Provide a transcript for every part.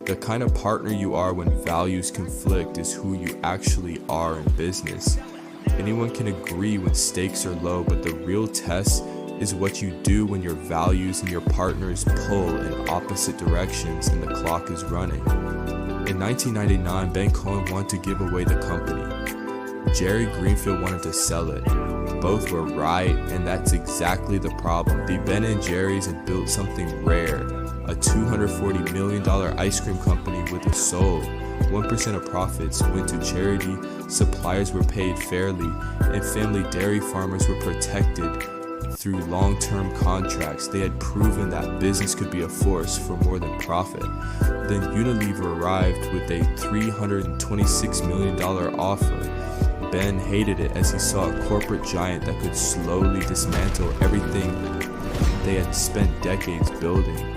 The kind of partner you are when values conflict is who you actually are in business. Anyone can agree when stakes are low, but the real test is what you do when your values and your partners pull in opposite directions and the clock is running. In 1999, Ben Cohen wanted to give away the company. Jerry Greenfield wanted to sell it. Both were right, and that's exactly the problem. The Ben and Jerry's had built something rare, a $240 million ice cream company with a soul. 1% of profits went to charity, suppliers were paid fairly, and family dairy farmers were protected through long-term contracts. They had proven that business could be a force for more than profit. Then Unilever arrived with a $326 million offer. Ben hated it as he saw a corporate giant that could slowly dismantle everything they had spent decades building.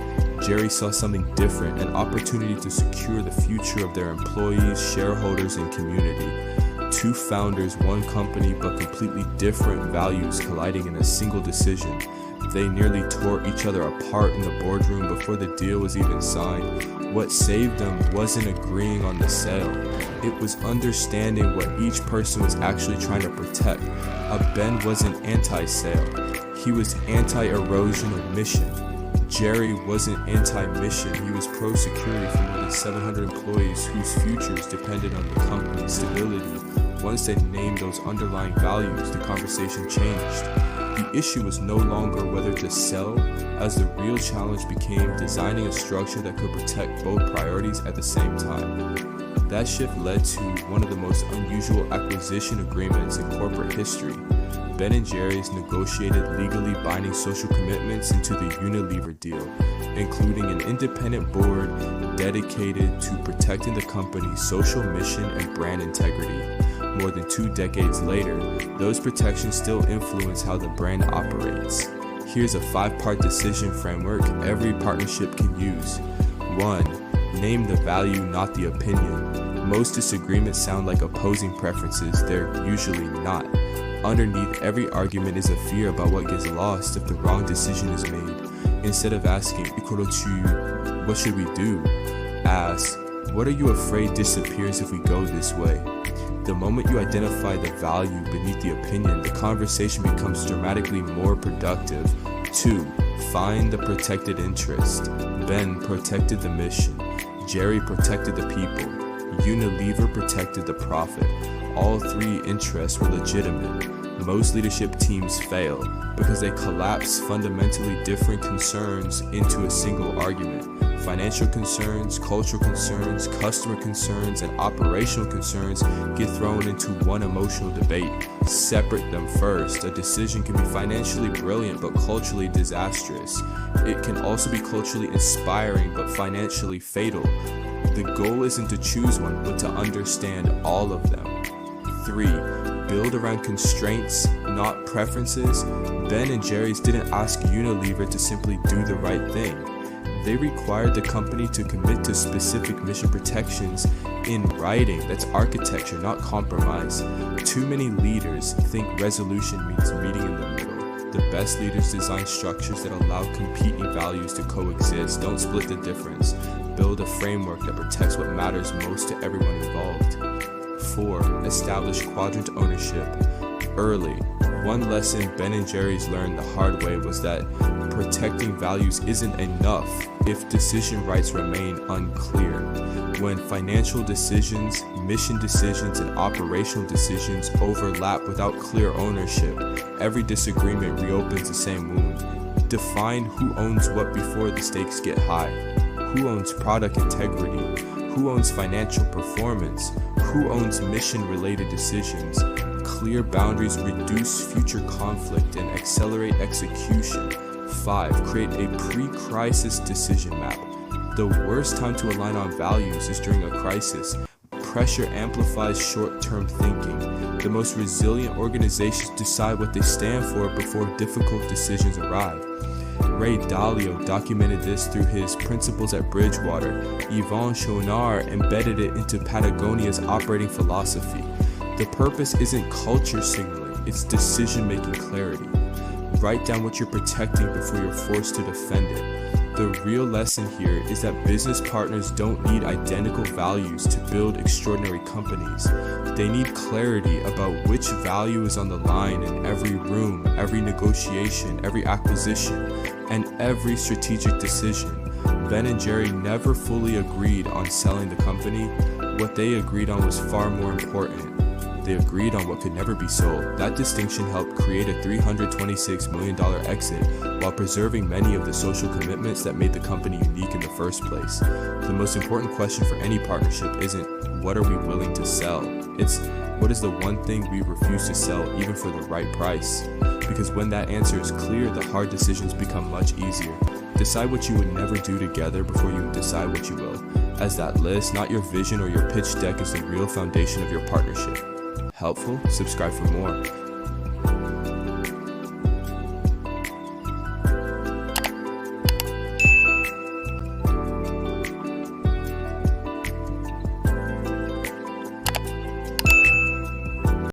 Jerry saw something different, an opportunity to secure the future of their employees, shareholders, and community. Two founders, one company, but completely different values colliding in a single decision. They nearly tore each other apart in the boardroom before the deal was even signed. What saved them wasn't agreeing on the sale. It was understanding what each person was actually trying to protect. Ben wasn't anti-sale. He was anti-erosion of mission. Jerry wasn't anti-mission. He was pro-security for more than 700 employees whose futures depended on the company's stability. Once they named those underlying values, the conversation changed. The issue was no longer whether to sell, as the real challenge became designing a structure that could protect both priorities at the same time. That shift led to one of the most unusual acquisition agreements in corporate history. Ben and Jerry's negotiated legally binding social commitments into the Unilever deal, including an independent board dedicated to protecting the company's social mission and brand integrity. More than 2 decades later, those protections still influence how the brand operates. Here's a 5-part decision framework every partnership can use. 1. Name the value, not the opinion. Most disagreements sound like opposing preferences. They're usually not. Underneath every argument is a fear about what gets lost if the wrong decision is made. Instead of asking, what should we do? Ask, what are you afraid disappears if we go this way? The moment you identify the value beneath the opinion, the conversation becomes dramatically more productive. 2. Find the protected interest. Ben protected the mission. Jerry protected the people. Unilever protected the profit. All 3 interests were legitimate. Most leadership teams fail because they collapse fundamentally different concerns into a single argument. Financial concerns, cultural concerns, customer concerns, and operational concerns get thrown into one emotional debate. Separate them first. A decision can be financially brilliant but culturally disastrous. It can also be culturally inspiring but financially fatal. The goal isn't to choose one, but to understand all of them. 3. Build around constraints, not preferences. Ben and Jerry's didn't ask Unilever to simply do the right thing. They required the company to commit to specific mission protections in writing. That's architecture, not compromise. Too many leaders think resolution means meeting in the middle. The best leaders design structures that allow competing values to coexist. Don't split the difference. Build a framework that protects what matters most to everyone involved. 4. Establish quadrant ownership early. One lesson Ben and Jerry's learned the hard way was that protecting values isn't enough if decision rights remain unclear. When financial decisions, mission decisions, and operational decisions overlap without clear ownership, every disagreement reopens the same wound. Define who owns what before the stakes get high. Who owns product integrity? Who owns financial performance? Who owns mission-related decisions? Clear boundaries reduce future conflict and accelerate execution. 5. Create a pre-crisis decision map. The worst time to align on values is during a crisis. Pressure amplifies short-term thinking. The most resilient organizations decide what they stand for before difficult decisions arrive. Ray Dalio documented this through his Principles at Bridgewater. Yvon Chouinard embedded it into Patagonia's operating philosophy. The purpose isn't culture signaling, it's decision-making clarity. Write down what you're protecting before you're forced to defend it. The real lesson here is that business partners don't need identical values to build extraordinary companies. They need clarity about which value is on the line in every room, every negotiation, every acquisition, and every strategic decision. Ben and Jerry never fully agreed on selling the company. What they agreed on was far more important. They agreed on what could never be sold. That distinction helped create a $326 million exit while preserving many of the social commitments that made the company unique in the first place. The most important question for any partnership isn't what are we willing to sell? It's what is the one thing we refuse to sell even for the right price? Because when that answer is clear, the hard decisions become much easier. Decide what you would never do together before you decide what you will, as that list, not your vision or your pitch deck, is the real foundation of your partnership. Helpful? Subscribe for more.